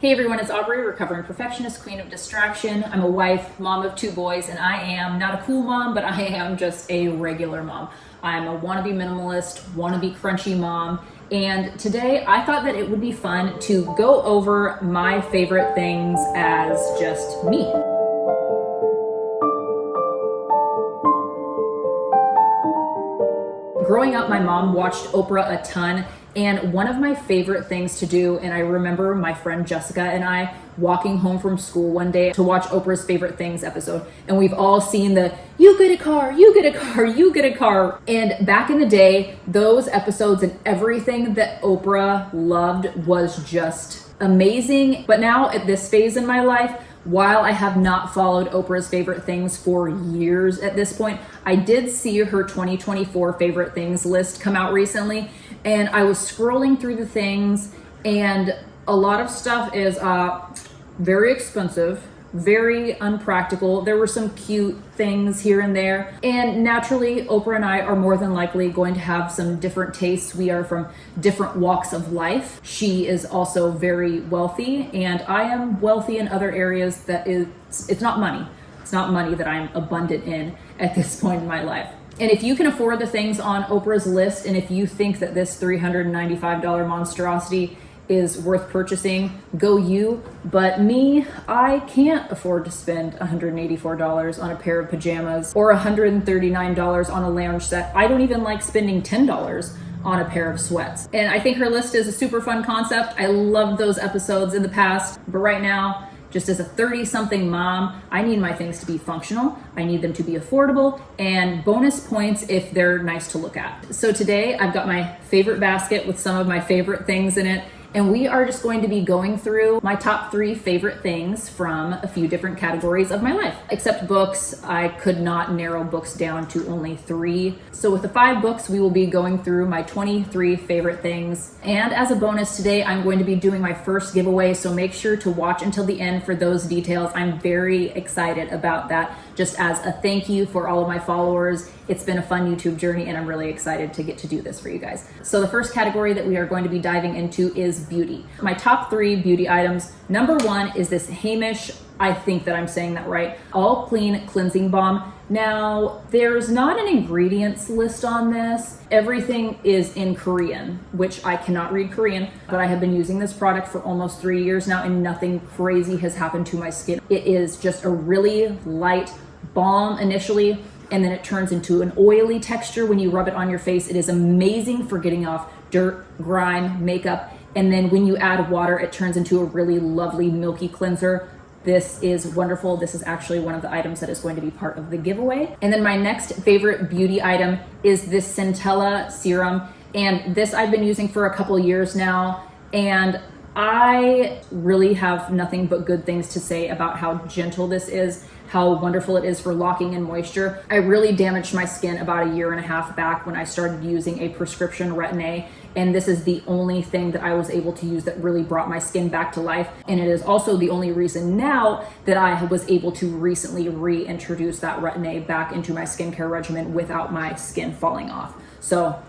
Hey everyone, it's Aubrey, recovering perfectionist, queen of distraction. I'm a wife, mom of 2 boys, and I am not a cool mom, but I am just a regular mom. I'm a wannabe minimalist, wannabe crunchy mom, and today I thought that it would be fun to go over my favorite things as just me. Growing up, my mom watched Oprah a ton, and one of my favorite things to do, and I remember my friend Jessica and I walking home from school one day to watch Oprah's Favorite Things episode, and we've all seen the "you get a car, you get a car, you get a car." And back in the day, those episodes and everything that Oprah loved was just amazing. But now at this phase in my life, while I have not followed Oprah's Favorite Things for years at this point, I did see her 2024 Favorite Things list come out recently, and I was scrolling through the things, and a lot of stuff is very expensive, very unpractical. There were some cute things here and there. And naturally, Oprah and I are more than likely going to have some different tastes. We are from different walks of life. She is also very wealthy, and I am wealthy in other areas that it's not money. It's not money that I'm abundant in at this point in my life. And if you can afford the things on Oprah's list, and if you think that this $395 monstrosity is worth purchasing, go you. But me, I can't afford to spend $184 on a pair of pajamas or $139 on a lounge set. I don't even like spending $10 on a pair of sweats. And I think her list is a super fun concept. I loved those episodes in the past, but right now, just as a 30-something mom, I need my things to be functional, I need them to be affordable, and bonus points if they're nice to look at. So today, I've got my favorite basket with some of my favorite things in it, and we are just going to be going through my top 3 favorite things from a few different categories of my life. Except books, I could not narrow books down to only 3. So with the 5 books, we will be going through my 23 favorite things. And as a bonus today, I'm going to be doing my first giveaway, so make sure to watch until the end for those details. I'm very excited about that, just as a thank you for all of my followers. It's been a fun YouTube journey, and I'm really excited to get to do this for you guys. So the first category that we are going to be diving into is beauty. My top 3 beauty items. Number 1 is this Heimish, I think that I'm saying that right, All Clean Cleansing Balm. Now, there's not an ingredients list on this. Everything is in Korean, which I cannot read Korean, but I have been using this product for almost 3 years now, and nothing crazy has happened to my skin. It is just a really light balm initially, and then it turns into an oily texture when you rub it on your face. It is amazing for getting off dirt, grime, makeup, and then when you add water, it turns into a really lovely milky cleanser. This is wonderful. This is actually one of the items that is going to be part of the giveaway. And then my next favorite beauty item is this Centella serum, and this I've been using for a couple years now, and I really have nothing but good things to say about how gentle this is, how wonderful it is for locking in moisture. I really damaged my skin about 1.5 years back when I started using a prescription Retin-A, and this is the only thing that I was able to use that really brought my skin back to life. And it is also the only reason now that I was able to recently reintroduce that Retin-A back into my skincare regimen without my skin falling off. So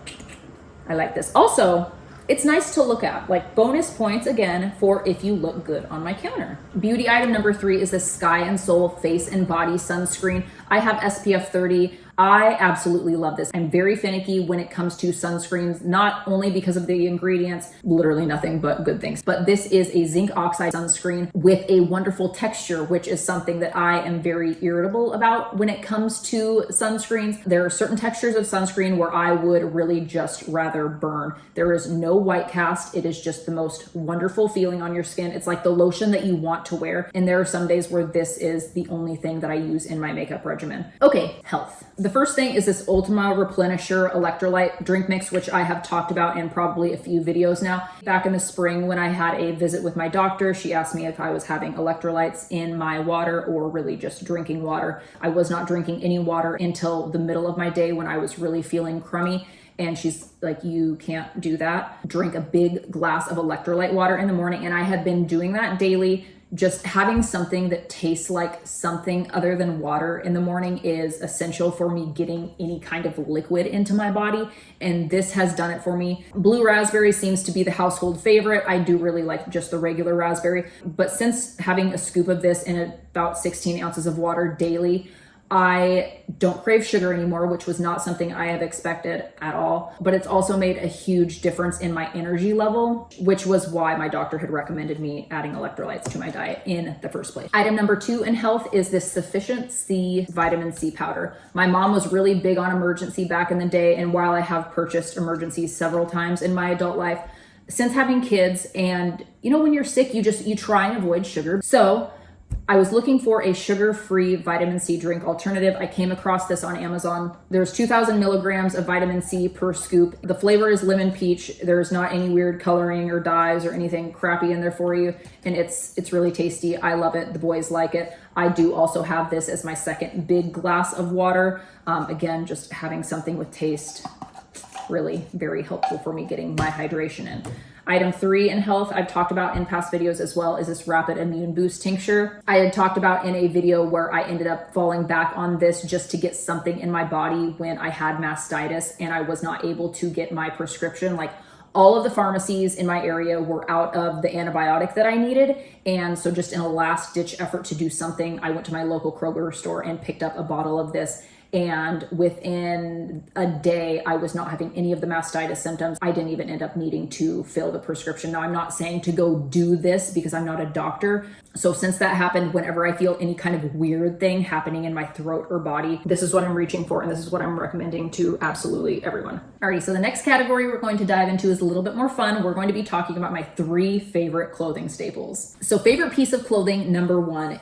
I like this. Also, it's nice to look at, like bonus points again for if you look good on my counter. Beauty item number 3 is the Sky and Soul Face and Body Sunscreen. I have SPF 30. I absolutely love this. I'm very finicky when it comes to sunscreens, not only because of the ingredients, literally nothing but good things, but this is a zinc oxide sunscreen with a wonderful texture, which is something that I am very irritable about when it comes to sunscreens. There are certain textures of sunscreen where I would really just rather burn. There is no white cast. It is just the most wonderful feeling on your skin. It's like the lotion that you want to wear. And there are some days where this is the only thing that I use in my makeup regimen. Okay, health. The first thing is this Ultima Replenisher electrolyte drink mix, which I have talked about in probably a few videos now. Back in the spring when I had a visit with my doctor, she asked me if I was having electrolytes in my water or really just drinking water. I was not drinking any water until the middle of my day when I was really feeling crummy. And she's like, you can't do that. Drink a big glass of electrolyte water in the morning. And I had been doing that daily just having something that tastes like something other than water in the morning is essential for me getting any kind of liquid into my body. And this has done it for me. Blue raspberry seems to be the household favorite. I do really like just the regular raspberry, but since having a scoop of this in about 16 ounces of water daily, I don't crave sugar anymore, which was not something I have expected at all. But it's also made a huge difference in my energy level, which was why my doctor had recommended me adding electrolytes to my diet in the first place. Item number 2 in health is this Sufficient C vitamin C powder. My mom was really big on Emergency back in the day, and while I have purchased Emergency several times in my adult life, since having kids, and when you're sick, you try and avoid sugar. So I was looking for a sugar-free vitamin C drink alternative. I came across this on Amazon. There's 2,000 milligrams of vitamin C per scoop. The flavor is lemon peach. There's not any weird coloring or dyes or anything crappy in there for you. And it's really tasty. I love it. The boys like it. I do also have this as my second big glass of water. Again, just having something with taste, really very helpful for me getting my hydration in. Item 3 in health, I've talked about in past videos as well, is this Rapid Immune Boost tincture. I had talked about in a video where I ended up falling back on this just to get something in my body when I had mastitis and I was not able to get my prescription. Like, all of the pharmacies in my area were out of the antibiotic that I needed. And so just in a last ditch effort to do something, I went to my local Kroger store and picked up a bottle of this. And within a day, I was not having any of the mastitis symptoms. I didn't even end up needing to fill the prescription. Now, I'm not saying to go do this because I'm not a doctor. So since that happened, whenever I feel any kind of weird thing happening in my throat or body, this is what I'm reaching for, and this is what I'm recommending to absolutely everyone. Alrighty, so the next category we're going to dive into is a little bit more fun. We're going to be talking about my 3 favorite clothing staples. So favorite piece of clothing, number 1.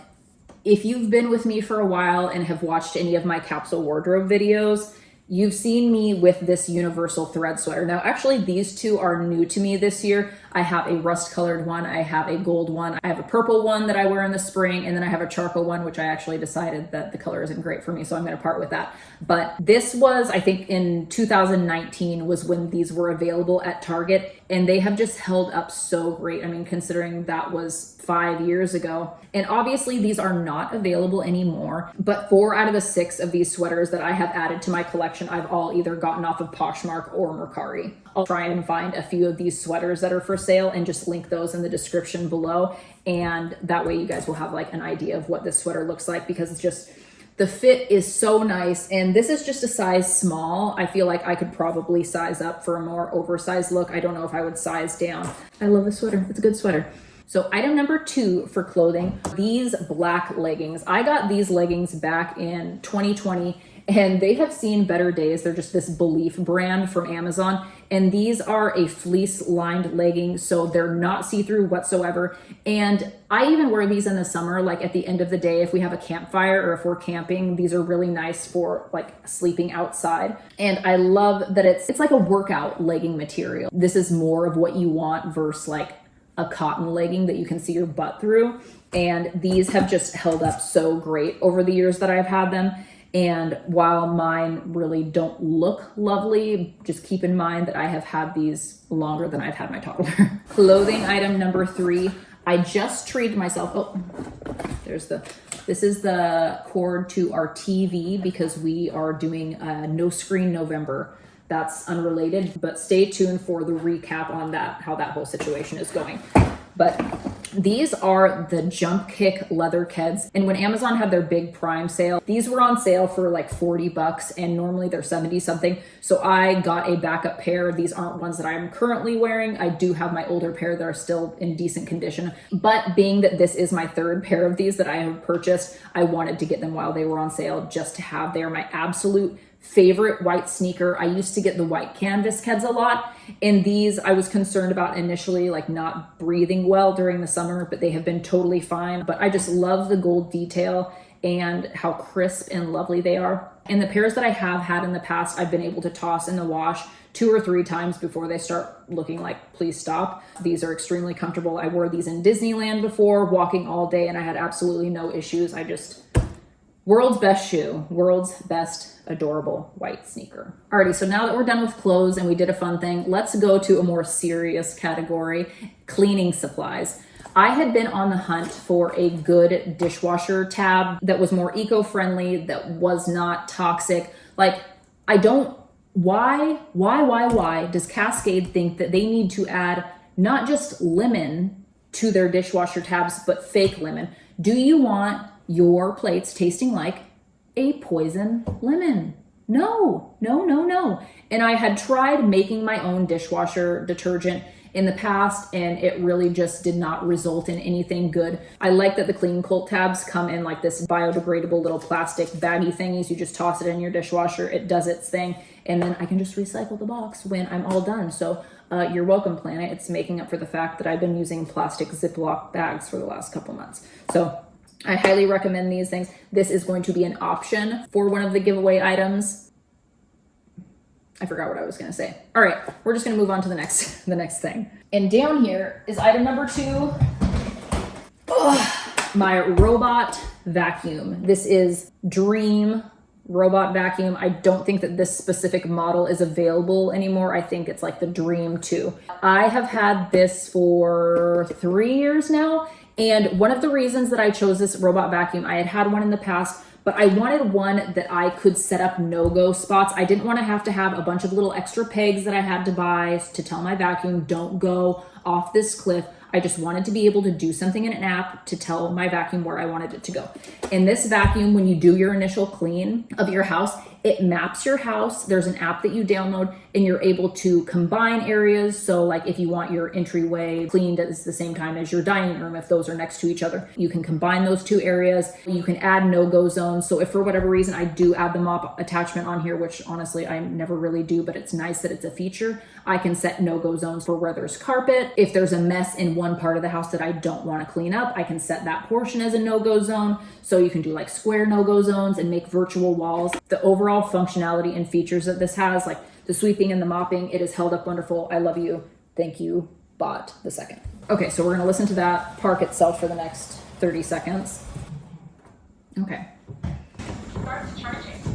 If you've been with me for a while and have watched any of my capsule wardrobe videos, you've seen me with this universal thread sweater. Now, actually, these 2 are new to me this year. I have a rust-colored one, I have a gold one, I have a purple one that I wear in the spring, and then I have a charcoal one, which I actually decided that the color isn't great for me, so I'm gonna part with that. But this was, I think in 2019 was when these were available at Target, and they have just held up so great. I mean, considering that was 5 years ago. And obviously these are not available anymore, but 4 out of the 6 of these sweaters that I have added to my collection, I've all either gotten off of Poshmark or Mercari. I'll try and find a few of these sweaters that are for sale and just link those in the description below. And that way you guys will have like an idea of what this sweater looks like, because it's just, the fit is so nice. And this is just a size small. I feel like I could probably size up for a more oversized look. I don't know if I would size down. I love this sweater. It's a good sweater. So item number 2 for clothing, these black leggings. I got these leggings back in 2020 and they have seen better days. They're just this Belief brand from Amazon. And these are a fleece lined legging, so they're not see-through whatsoever. And I even wear these in the summer, like at the end of the day, if we have a campfire or if we're camping, these are really nice for like sleeping outside. And I love that it's like a workout legging material. This is more of what you want versus like a cotton legging that you can see your butt through. And these have just held up so great over the years that I've had them. And while mine really don't look lovely, just keep in mind that I have had these longer than I've had my toddler. Clothing item number 3. I just treated myself. Oh, this is the cord to our TV because we are doing a no screen November. That's unrelated, but stay tuned for the recap on that, how that whole situation is going. But these are the Jump Kick leather Keds. And when Amazon had their big Prime sale, these were on sale for like $40 and normally they're 70 something. So I got a backup pair. These aren't ones that I'm currently wearing. I do have my older pair that are still in decent condition. But being that this is my 3rd pair of these that I have purchased, I wanted to get them while they were on sale just to have. They are my absolute favorite white sneaker. I used to get the white canvas Keds a lot, and these I was concerned about initially, like not breathing well during the summer, but they have been totally fine. But I just love the gold detail and how crisp and lovely they are. And the pairs that I have had in the past, I've been able to toss in the wash 2 or 3 times before they start looking like, please stop. These are extremely comfortable. I wore these in Disneyland before, walking all day, and I had absolutely no issues. World's best shoe, world's best adorable white sneaker. Alrighty, so now that we're done with clothes and we did a fun thing, let's go to a more serious category, cleaning supplies. I had been on the hunt for a good dishwasher tab that was more eco-friendly, that was not toxic. Like, I don't, why does Cascade think that they need to add not just lemon to their dishwasher tabs, but fake lemon? Do you want your plates tasting like a poison lemon? No. And I had tried making my own dishwasher detergent in the past, and it really just did not result in anything good. I like that the CleanCult tabs come in like this biodegradable little plastic baggy thingies. You just toss it in your dishwasher, it does its thing, and then I can just recycle the box when I'm all done. So you're welcome, planet. It's making up for the fact that I've been using plastic Ziploc bags for the last couple months. So I highly recommend these things. This is going to be an option for one of the giveaway items. I forgot what I was going to say. All right, we're just going to move on to the next thing. And down here is item number 2. My robot vacuum. This is Dream robot vacuum. I don't think that this specific model is available anymore. I think it's like the Dream 2. I have had this for 3 years now. And one of the reasons that I chose this robot vacuum, I had one in the past, but I wanted one that I could set up no-go spots. I didn't want to have a bunch of little extra pegs that I had to buy to tell my vacuum, don't go off this cliff. I just wanted to be able to do something in an app to tell my vacuum where I wanted it to go. And this vacuum, when you do your initial clean of your house, it maps your house. There's an app that you download and you're able to combine areas. So like if you want your entryway cleaned at the same time as your dining room, if those are next to each other, you can combine those two areas. You can add no-go zones. So if for whatever reason I do add the mop attachment on here, which honestly I never really do, but it's nice that it's a feature, I can set no-go zones for where there's carpet. If there's a mess in one part of the house that I don't want to clean up, I can set that portion as a no-go zone. So you can do like square no-go zones and make virtual walls. The overall functionality and features that this has, like the sweeping and the mopping, it is held up wonderful. I love you. Thank you. Bought the second. Okay, so we're going to listen to that park itself for the next 30 seconds. Okay.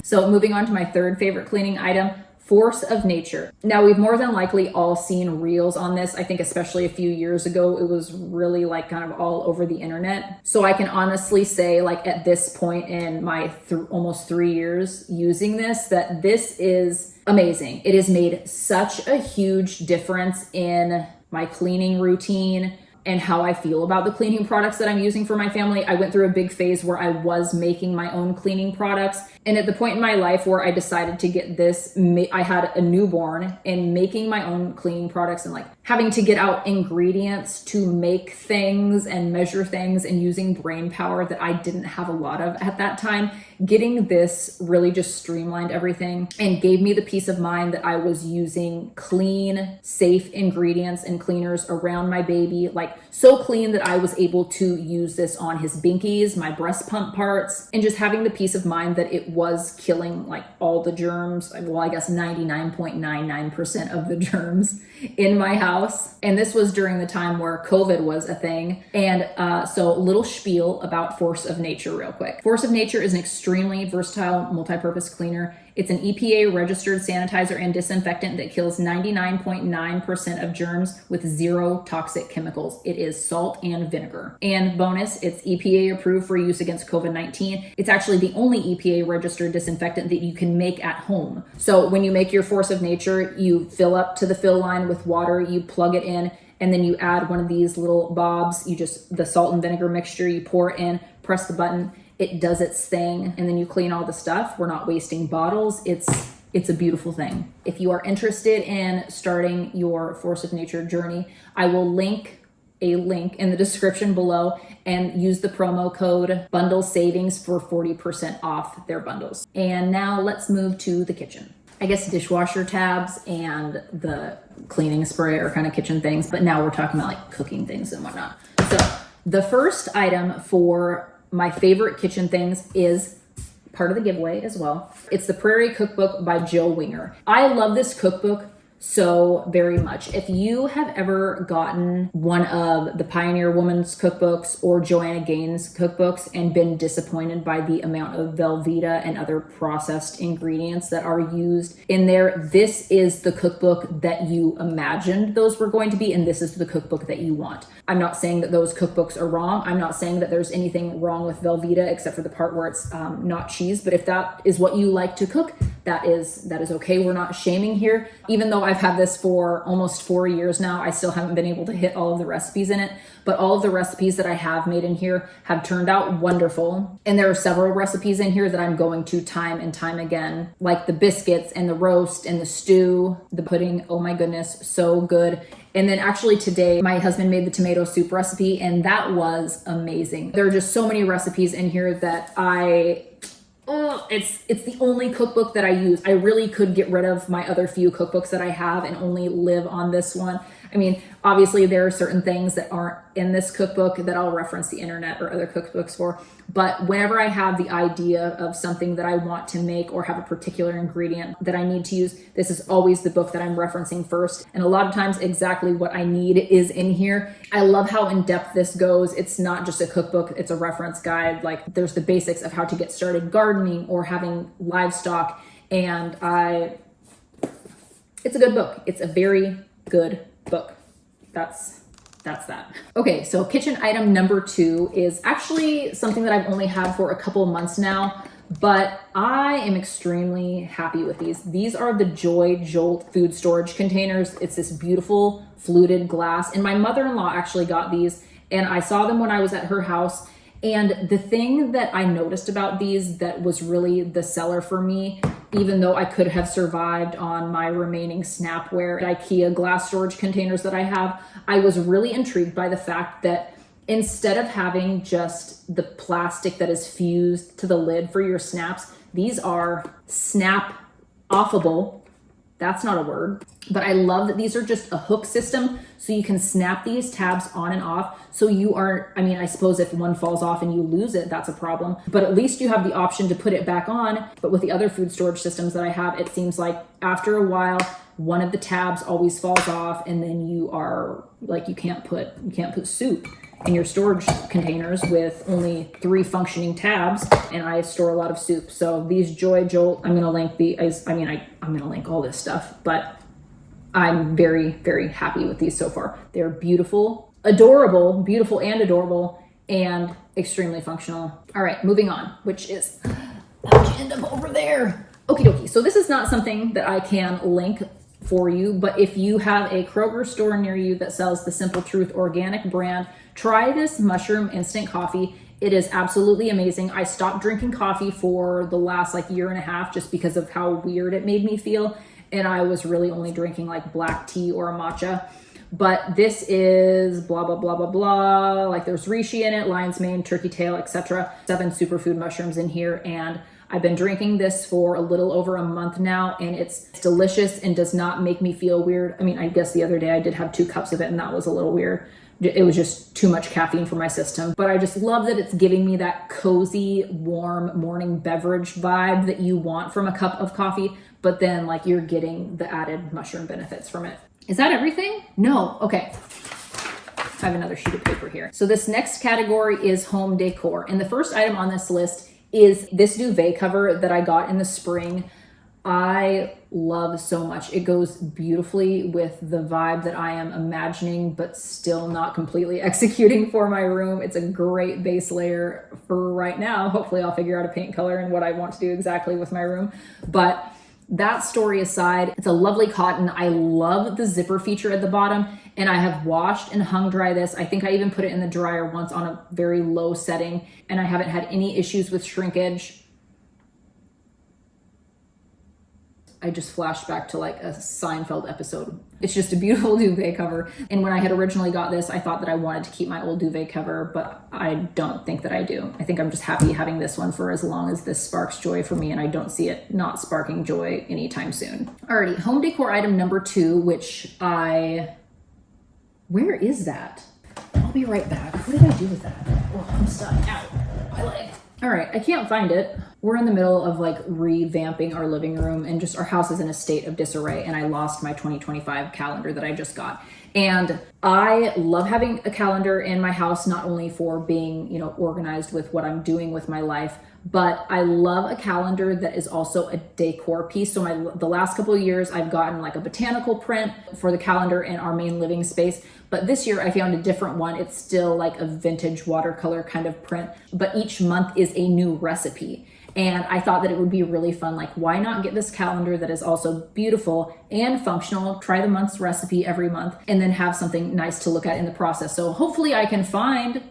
So moving on to my third favorite cleaning item, Force of Nature. Now, we've more than likely all seen reels on this. I think especially a few years ago, it was really like kind of all over the internet. So I can honestly say, like at this point in my almost 3 years using this, that this is amazing. It has made such a huge difference in my cleaning routine and how I feel about the cleaning products that I'm using for my family. I went through a big phase where I was making my own cleaning products. And at the point in my life where I decided to get this, I had a newborn, and making my own cleaning products and like having to get out ingredients to make things and measure things and using brain power that I didn't have a lot of at that time. Getting this really just streamlined everything and gave me the peace of mind that I was using clean, safe ingredients and cleaners around my baby, like so clean that I was able to use this on his binkies, my breast pump parts, and just having the peace of mind that it was killing like all the germs. Well, I guess 99.99% of the germs in my house. And this was during the time where COVID was a thing. And so little spiel about Force of Nature real quick. Force of Nature is an extremely versatile multi-purpose cleaner. It's an EPA registered sanitizer and disinfectant that kills 99.9% of germs with 0 toxic chemicals. It is salt and vinegar. And bonus, it's EPA approved for use against COVID-19. It's actually the only EPA registered disinfectant that you can make at home. So when you make your Force of Nature, you fill up to the fill line with water, you plug it in, and then you add one of these little bobs. The salt and vinegar mixture, you pour it in, press the button, it does its thing, and then you clean all the stuff. We're not wasting bottles. It's a beautiful thing. If you are interested in starting your Force of Nature journey, I will link a link in the description below and use the promo code bundle savings for 40% off their bundles. And now let's move to the kitchen. I guess dishwasher tabs and the cleaning spray are kind of kitchen things, but now we're talking about like cooking things and whatnot. So the first item for my favorite kitchen things is part of the giveaway as well. It's the Prairie Cookbook by Jill Winger. I love this cookbook so very much. If you have ever gotten one of the Pioneer Woman's cookbooks or Joanna Gaines cookbooks and been disappointed by the amount of Velveeta and other processed ingredients that are used in there, this is the cookbook that you imagined those were going to be, and this is the cookbook that you want. I'm not saying that those cookbooks are wrong. I'm not saying that there's anything wrong with Velveeta except for the part where it's not cheese, but if that is what you like to cook, that is okay. We're not shaming here. Even though I've had this for almost 4 years now, I still haven't been able to hit all of the recipes in it, but all of the recipes that I have made in here have turned out wonderful. And there are several recipes in here that I'm going to time and time again, like the biscuits and the roast and the stew, the pudding. Oh my goodness, so good. And then actually today, my husband made the tomato soup recipe, and that was amazing. There are just so many recipes in here that it's the only cookbook that I use. I really could get rid of my other few cookbooks that I have and only live on this one. I mean, obviously there are certain things that aren't in this cookbook that I'll reference the internet or other cookbooks for, but whenever I have the idea of something that I want to make or have a particular ingredient that I need to use, this is always the book that I'm referencing first. And a lot of times exactly what I need is in here. I love how in depth this goes. It's not just a cookbook, it's a reference guide. Like there's the basics of how to get started gardening or having livestock. And it's a good book. It's a very good book. That's that. Okay, so kitchen item number 2 is actually something that I've only had for a couple of months now, but I am extremely happy with these. These are the Joy Jolt food storage containers. It's this beautiful fluted glass, and my mother-in-law actually got these, and I saw them when I was at her house. And the thing that I noticed about these that was really the seller for me, even though I could have survived on my remaining Snapware IKEA glass storage containers that I have, I was really intrigued by the fact that instead of having just the plastic that is fused to the lid for your snaps, these are snap offable. That's not a word, but I love that these are just a hook system, so you can snap these tabs on and off. So you are, I mean, I suppose if one falls off and you lose it, that's a problem, but at least you have the option to put it back on. But with the other food storage systems that I have, it seems like after a while, one of the tabs always falls off, and then you are like, you can't put soup in your storage containers with only 3 functioning tabs, and I store a lot of soup. So these Joy Jolt, I'm gonna link I'm gonna link all this stuff, but I'm very, very happy with these so far. They're beautiful and adorable, and extremely functional. All right, moving on, which is, how'd you end up over there? Okie dokie, so this is not something that I can link for you, but if you have a Kroger store near you that sells the Simple Truth organic brand, try this mushroom instant coffee. It is absolutely amazing. I stopped drinking coffee for the last year and a half just because of how weird it made me feel, and I was really only drinking like black tea or a matcha. But this is blah blah blah blah blah, like there's reishi in it, lion's mane, turkey tail, etc. 7 superfood mushrooms in here, and I've been drinking this for a little over a month now, and it's delicious and does not make me feel weird. I mean, I guess the other day I did have 2 cups of it, and that was a little weird. It was just too much caffeine for my system. But I just love that it's giving me that cozy, warm morning beverage vibe that you want from a cup of coffee, but then you're getting the added mushroom benefits from it. Is that everything? No. Okay. I have another sheet of paper here. So this next category is home decor. And the first item on this list is this duvet cover that I got in the spring. I love so much. It goes beautifully with the vibe that I am imagining, but still not completely executing for my room. It's a great base layer for right now. Hopefully I'll figure out a paint color and what I want to do exactly with my room. But that story aside, it's a lovely cotton. I love the zipper feature at the bottom, and I have washed and hung dry this. I think I even put it in the dryer once on a very low setting, and I haven't had any issues with shrinkage. I just flashed back to a Seinfeld episode. It's just a beautiful duvet cover. And when I had originally got this, I thought that I wanted to keep my old duvet cover, but I don't think that I do. I think I'm just happy having this one for as long as this sparks joy for me, and I don't see it not sparking joy anytime soon. Alrighty, home decor item number 2, where is that? I'll be right back. What did I do with that? Oh, I'm stuck. Ow, my leg. All right, I can't find it. We're in the middle of like revamping our living room, and just our house is in a state of disarray, and I lost my 2025 calendar that I just got. And I love having a calendar in my house, not only for being, organized with what I'm doing with my life, but I love a calendar that is also a decor piece. So the last couple of years, I've gotten like a botanical print for the calendar in our main living space. But this year I found a different one. It's still like a vintage watercolor kind of print, but each month is a new recipe. And I thought that it would be really fun. Like, why not get this calendar that is also beautiful and functional, try the month's recipe every month, and then have something nice to look at in the process. So hopefully I can find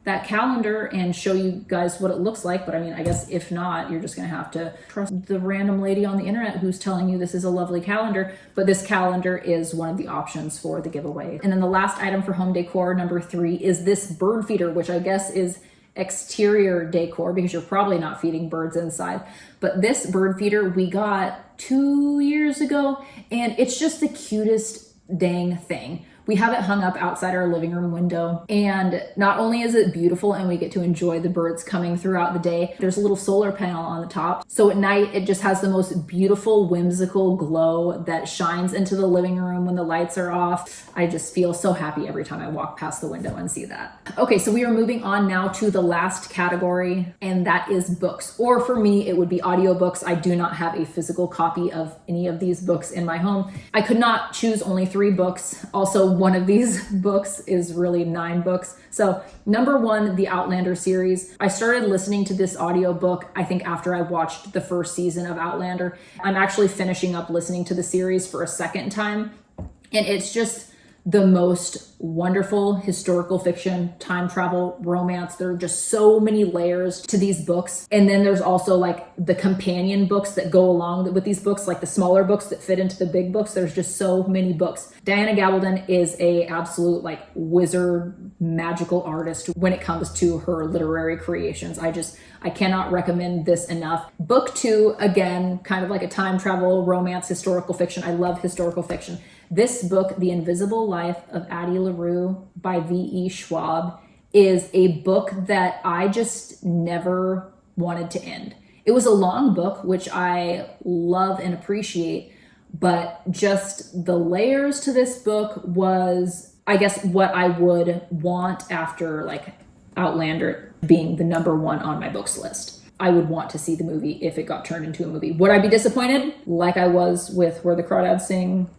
that calendar and show you guys what it looks like. But I mean, I guess if not, you're just gonna have to trust the random lady on the internet who's telling you this is a lovely calendar. But this calendar is one of the options for the giveaway. And then the last item for home decor, number 3, is this bird feeder, which I guess is exterior decor because you're probably not feeding birds inside. But this bird feeder we got 2 years ago, and it's just the cutest dang thing. We have it hung up outside our living room window, and not only is it beautiful and we get to enjoy the birds coming throughout the day, there's a little solar panel on the top. So at night, it just has the most beautiful, whimsical glow that shines into the living room when the lights are off. I just feel so happy every time I walk past the window and see that. Okay, so we are moving on now to the last category, and that is books. Or for me, it would be audiobooks. I do not have a physical copy of any of these books in my home. I could not choose only 3 books. Also, one of these books is really 9 books. So number 1, the Outlander series. I started listening to this audiobook, I think after I watched the first season of Outlander. I'm actually finishing up listening to the series for a second time. And it's just the most wonderful historical fiction, time travel, romance. There are just so many layers to these books. And then there's also like the companion books that go along with these books, like the smaller books that fit into the big books. There's just so many books. Diana Gabaldon is a absolute like wizard, magical artist when it comes to her literary creations. I cannot recommend this enough. Book 2, again, kind of like a time travel, romance, historical fiction. I love historical fiction. This book, The Invisible Life of Addie LaRue by V.E. Schwab, is a book that I just never wanted to end. It was a long book, which I love and appreciate, but just the layers to this book was, I guess, what I would want after like Outlander being the number 1 on my books list. I would want to see the movie if it got turned into a movie. Would I be disappointed? Like I was with Where the Crawdads Sing?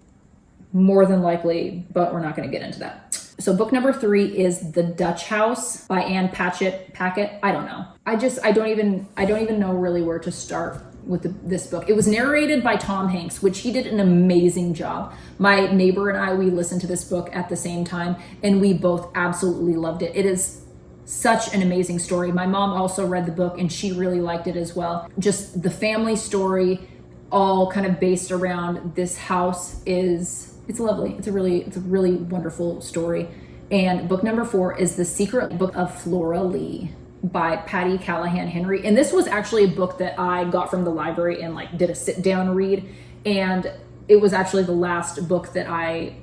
More than likely, but we're not going to get into that. So book number 3 is The Dutch House by Anne Packett. I don't know. I don't even know really where to start with this book. It was narrated by Tom Hanks, which he did an amazing job. My neighbor and I, we listened to this book at the same time, and we both absolutely loved it. It is such an amazing story. My mom also read the book and she really liked it as well. Just the family story, all kind of based around this house, it's lovely. It's a really wonderful story. And book number 4 is The Secret Book of Flora Lee by Patty Callahan Henry. And this was actually a book that I got from the library and like did a sit down read. And it was actually the last book that I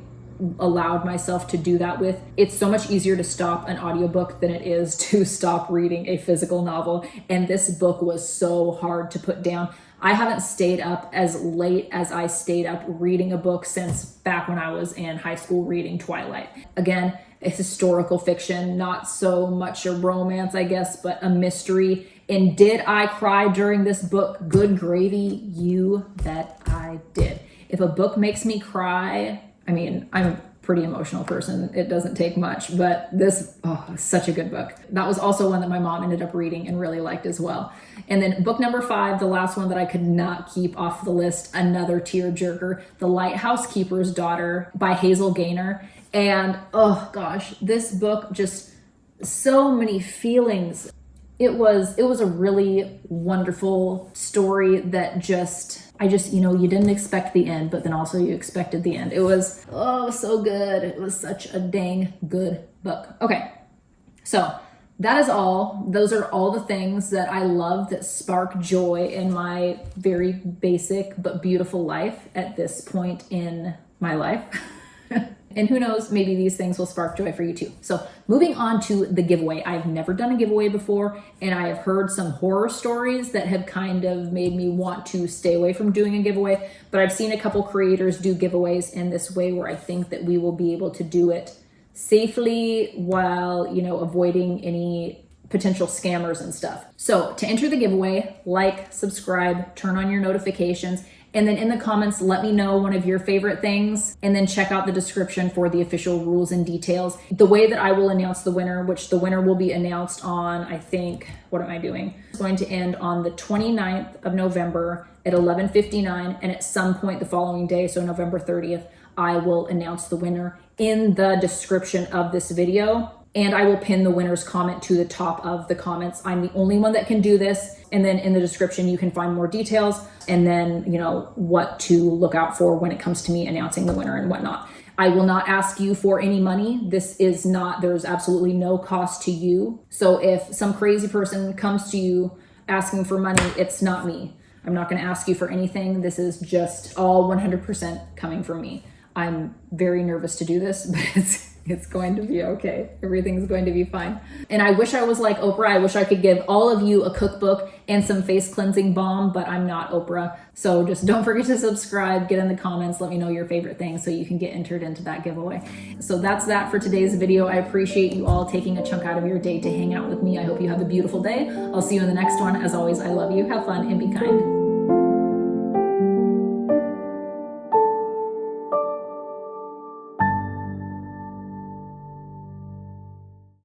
allowed myself to do that with. It's so much easier to stop an audiobook than it is to stop reading a physical novel. And this book was so hard to put down. I haven't stayed up as late as I stayed up reading a book since back when I was in high school reading Twilight. Again, a historical fiction, not so much a romance, I guess, but a mystery. And did I cry during this book? Good gravy, you bet I did. If a book makes me cry, I mean, I'm a pretty emotional person. It doesn't take much, but this, such a good book. That was also one that my mom ended up reading and really liked as well. And then book number 5, the last one that I could not keep off the list, another tearjerker, The Lighthouse Keeper's Daughter by Hazel Gaynor. And oh gosh, this book, just so many feelings. It was a really wonderful story that you didn't expect the end, but then also you expected the end. It was, so good. It was such a dang good book. Okay, so that is all. Those are all the things that I love that spark joy in my very basic but beautiful life at this point in my life. And who knows, maybe these things will spark joy for you too. So moving on to the giveaway. I've never done a giveaway before, and I have heard some horror stories that have kind of made me want to stay away from doing a giveaway. But I've seen a couple creators do giveaways in this way where I think that we will be able to do it safely while, you know, avoiding any potential scammers and stuff. So to enter the giveaway, like, subscribe, turn on your notifications, and then in the comments, let me know one of your favorite things, and then check out the description for the official rules and details. The way that I will announce the winner, which the winner will be announced on, I think, what am I doing? It's going to end on the 29th of November at 11:59, and at some point the following day, so November 30th, I will announce the winner in the description of this video. And I will pin the winner's comment to the top of the comments. I'm the only one that can do this. And then in the description, you can find more details and then, you know, what to look out for when it comes to me announcing the winner and whatnot. I will not ask you for any money. This is not, there's absolutely no cost to you. So if some crazy person comes to you asking for money, it's not me. I'm not gonna ask you for anything. This is just all 100% coming from me. I'm very nervous to do this, but it's going to be okay. Everything's going to be fine. And I wish I was like Oprah. I wish I could give all of you a cookbook and some face cleansing balm, but I'm not Oprah. So just don't forget to subscribe, get in the comments, let me know your favorite things so you can get entered into that giveaway. So that's that for today's video. I appreciate you all taking a chunk out of your day to hang out with me. I hope you have a beautiful day. I'll see you in the next one. As always, I love you. Have fun and be kind.